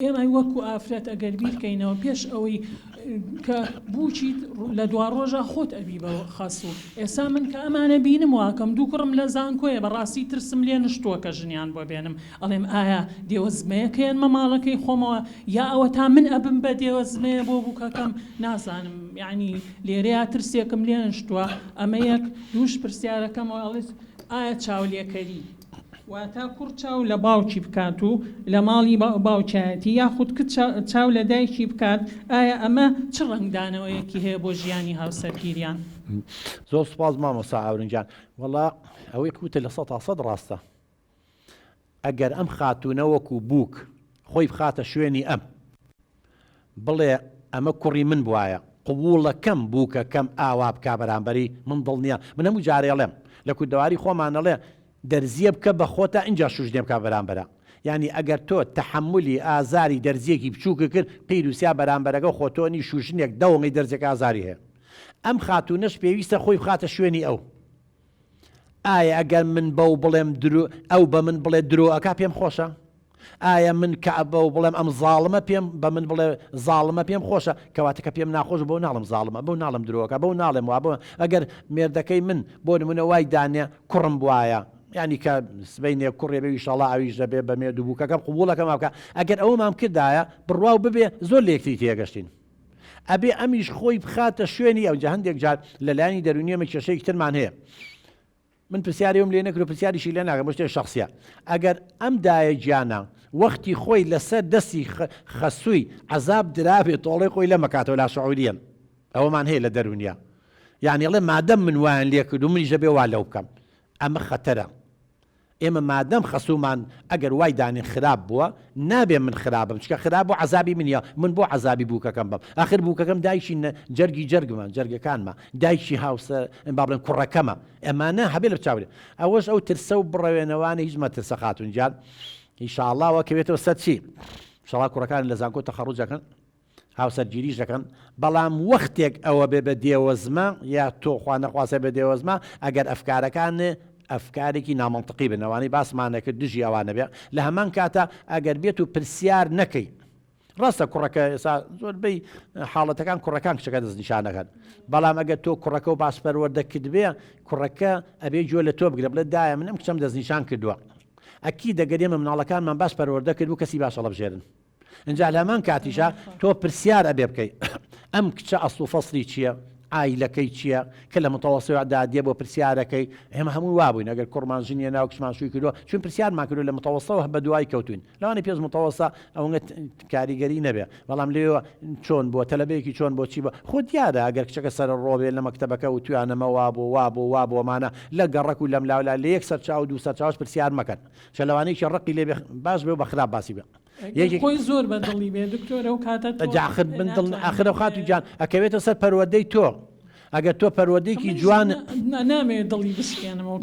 ئێمە وەکو ئافرەت ئەگەر بیرکەینەوە پێش ئەوەی کە بووچیت لە دوا ڕۆژە خۆت ئەبی بە خەس و ئێستا من کە ئەمانە بینم واکەم دوو کوڕم لە زانکۆیە بەڕاستی ترسم لێ نشتووە کە ژنیان بۆ بێنم ئەڵێم ئایا دێوەزمەیەکەیەنمە ماڵەکەی خۆمەوە یا ئەوە تا من ئەبم بە دێوەزمەیە بۆ بووکەکەم نازانم یعنی لێرەیە ترسێکم لێ نشتووە ئەمە یەک دووش پرسیارەکەمەوە ئەڵێت ئایا چاولێکەری واتە کوڕ چاو لە باوکی بکات و لە ماڵی باوکایەتی یاخود کچ چاو لە دایکی بکات ئایا ئەمە چ ڕەنگدانەوەیەکی هەیە بۆ ژیانی هاوسەرگیریان؟ زۆر سوپاس مامۆستا ئاورنجان. وەڵا ئەوەی کوتە لە 100% ڕاستە. ئەگەر ئەم خاتوونە وەکو بووک خۆی بخاتە شوێنی ئەم بڵێ ئەمە کوڕی من بوایە قبوڵەکەم بووکەکەم ئاوا بکا بەرامبەری من دڵنیە. من هەموو جارێڵێم لە کودەواری خۆمانەڵێ دەرزیە بکە بە خۆتە اینجا شوژدێ بکە بەرامبەرە. یعنی ئەگەر تۆ تەحملی ئازاری دەرزیەکی بچووکە کرد پێیروسیا بەرامبەرەکە خۆتۆنی شوژنێک دەوڵی دەرزێک ئازاری هەیە. ئەم خاتوونەش پێویستە خۆی بخاتە شوێنی ئەو. ئایا ئەگەر من بەو بڵێم ئەو بە من بڵێ درۆەکە پێم خۆشە؟ ئایا من کە بەو بڵێم ئەم زاڵمە پێم بە من بڵێ زاڵمە پێم خۆشە کەواتەکە پێم ناخۆش بۆ ناڵم زاڵمە بەو ناڵم درۆەکە بەو ناڵێم وا بۆ ئەگەر مێردەکەی من بۆ نمونە وای دانێ کوڕم بواە ینی کە سبەینێ کوڕێ بێ ئیشەڵا ئەویش دەبێ بە مێ دووبووکەکەم قبوڵەکەم بکە ئەگەر ئەوەمان کردایە بڕواو ببێ زۆر لێکتی تێگەشتین. ئەبێ ئەمیش خۆی بخاتە شوێنی ئەو جا هەندێک جار لەلایانی دەرونیەمە کێشەیەکی ترمان هەیە. من پرسیاریم لێ نەکرد و پرسیاریشی لێ ناکەم بۆ شتێک شەخسیە. ئەگەر ئەم دایە گیانە وەختی خۆی لەسەر دەستی خەسووی عەزاب درابێت تۆڵەی خۆی لە مەکاتەوە لا سعودیەن ئەوەمان هەیە لە دەرونیا. یعنی ئەڵێ مادەم من وایان لێ کرد و منیش دەبێ وا لەو بکەم. ئەمە خەتەرە. ئێمە مادەم خەسوومان ئەگەر وای دانین خراپ بووە نابێ من خراپم چکە خراپ بۆ عەزابی منیە من بۆ عەزابی بووکەکەم بم. ئاخر بووکەکەم دایکی جەرگی جەرگمان جەرگەکانمە دایکی هاوسەر با بڵێن کوڕەکەمە ئەمانە هەبێ لە بچاورێ. ئەوەش ئەو ترسە و بڕەوێنەوانە هیچ مەترسە خاتون جان ئینشاءڵڵا وەکەوێتەوە سەد چی ئینشاءڵڵا کوڕەکان لە زانکۆ تەخەڕوجەکەن هاوسەرگیریش دەکەن. بەڵام وەختێک ئەوە بێ بە دێوەزمە یا تۆ خوا نەخواسێ بە دێوەزمە ئەگەر ئەفکارەکان ئەفکارێکی نامەنتقی بنەوانی باسمانەکە دژی ئەوانە بێ لە هەمان کاتە ئەگەر بێت و پرسیار نەکەی. ڕاستە کوڕەکە ئێستا زۆربەی حاڵەتەکان کوڕەکان کچەکە دەستنیشانەکەن بەڵام ئەگەر تۆ کوڕەکە و باسپەروەردەکرد بێ کوڕەکە ئەبێ جۆ لە تۆ بگرە بڵێ دایە من ئەم کچەم دەستنیشان کردووە ئەکی دەگەرێمە مناڵەکانمان باسپەروەردە کرد و کەسی باشە هەڵبژێرن. اینجا لە هەمان کاتیشە تۆ پرسیار ئەبێ بکەی ئەم کچە ئەسڵ و فەسڵی چییە؟ ئایلەکەی چییە کە لە متەوەسەتدا دێ بۆ پرسیارەکەی ئێمە هەموو وابووین ئەگەر کوڕمان ژنیە ناو کچمان شووی کردووە چون پرسیارمان کردو لە متەوەسەتەوە بە دوای کەوتوین لەوانەیە پێش متەوەسە ئەوەنگە کاریگەری نەبێ بەڵام لێوە چۆن بۆ تەلەبەیەکی چۆن بۆ چی بە خۆ دیارە ئەگەر کچەکە سەر ڕۆبێ لە مەکتەبەکە و توانەمە وا بۆمانە لە گەڕک و لەم لاولا لە یەک سەر چاو دوو سەر چاوش پرسیار مەکەن چ لەوانەیەکی ڕقی لێ باش بێ و بە خراپ باسی بێ خۆی زۆر بەدڵی بێ دکتۆرە و کاتە آخر بندڵ آخر خاتو جان ئەکەوێتە سەر پەروەردەی تۆ ئەگەر تۆ پەروەردەیەکی جوان نامێ دڵی بشکێنمەوە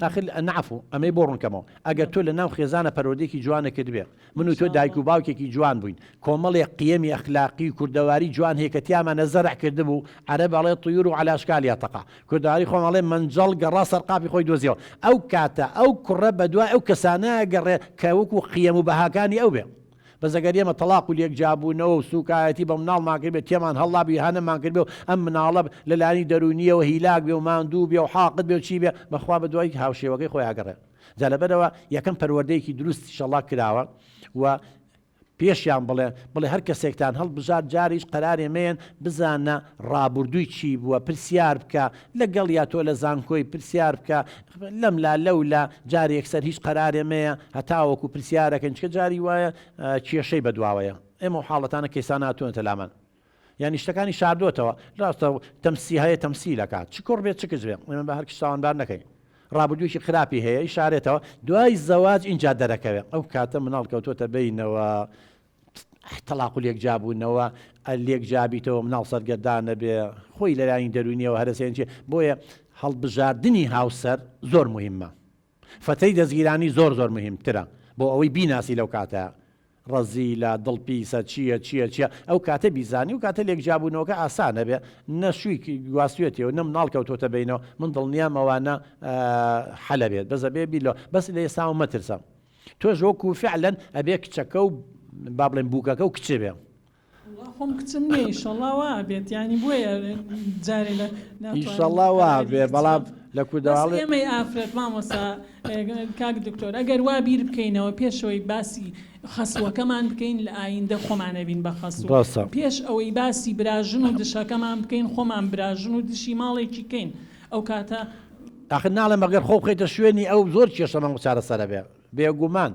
داخل نعفو ئەمەی بۆ ڕوونکەمەوە ئەگەر تۆ لە ناو خێزانە پەروەردەیەکی جوانە کرد بێ من و تۆ دایک و باوکێکی جوان بووین کۆمەڵێک قیەمی ئەخلاقی و کوردەواری جوان هەیە کە تیامانە زەرع کردبوو عەرەب ئەڵێ طیور و عەلا ئەشکالها تەقع کوردەواری خۆم ئەڵێ منجەڵ گەڕا سەرقاپی خۆی دۆزیەوە ئەو کاتە ئەو کوڕە بەدوای ئەو کەسانە گەڕێ کە وەکو قیەم و بەهاکانی ئەو بێ بەزەگەریەمە تەلاق و لێک جابوونەوە و سوکایەتی بە مناڵمان کرد بێت تێمان هەڵابی هەنەمان کرد بێ و ئەم مناڵە لەلانی دەرونیەوە هیلاک بێ و ماندوو بێ و حاقت بێ و چی بێ بەخوا بە دوای هاوشێوەکەی خۆی ئاگەڕێ جا لەبەرەوە یەکەم پەروەردەیەکی دروست ئینشەڵڵا کراوە و پێشیان بڵێ هەر کەسێکتان هەڵبژار جاریش قەرارێمەیەن بزانە ڕابردووی چی بووە پرسیار بکە لەگەڵ یا تۆ لە زانکۆی پرسیار بکە لەملا لەولا جاری یەکسەر هیچ قەرارێمەیە هەتاوەکو پرسیارەکەن چکە جاری وایە کێشەی بەدواوەیە ئێمە حاڵەتانە کەیسان هاتوونەتە لامان یعنی شتەکانی شاردوتەوە ڕاستە تەمسی هەیە تەمسیلەکات چ کوڕ بێت چ کچ بێ ئێمە بە هەر کەس تاوانبار نەکەین ڕابردوویەکی خراپی هەیە ئیشارێتەوە دوای زەواج اینجا دەرەکەوێت ئەو کاتە مناڵ کەوتۆتە بینەوە تەلاق و لێک جابوونەوە لێک جابیتەوە مناڵ سەرگەردانە بێ خۆی لەلایەنی دەرونیەوە هەرسێن چێ بۆیە هەڵبژاردننی هاوسەر زۆر مهمە فەتەی دەستگیرانی زۆر مهمترە بۆ ئەوەی بیناسی لەو کاتە ڕەزیلە دڵپیسە چییە ئەو کاتە بیزانی و کاتە لێک جابوونەوەکە ئاسانە بێ نەشووی گواستوێتەوە نەم ناڵ کەوتۆتە بینەوە من دڵنیام ئەوانە حەلە بێت بەزە بێ بیلەوە بەس لە ئێستا مەترسە تۆ ژۆک و فعلەن ئەبێ کچەکە و با بڵێن بووکەکە و کچێ بێ خۆم کچم نیە ئیشەڵا وا بێت ینی بۆیە جارێ لە ئیشەڵا وا بێ بەڵام لە کوردەواڵ ئێمەی ئافرەت مامۆستا کاک دکتۆر ئەگەر وا بیر بکەینەوە پێشەوەی باسی خەسوەکەمان بکەین لە ئایندە خۆمانە بین بە خەسوو پێش ئەوەی باسی براژن و دشەکەمان بکەین خۆمان براژن و دشی ماڵێکی کەین ئەو کاتە ئاخر ناڵێم ئەگەر خۆ بخەیتە شوێنی ئەو زۆر کێشەمە چارەسەرە بێ بێگومان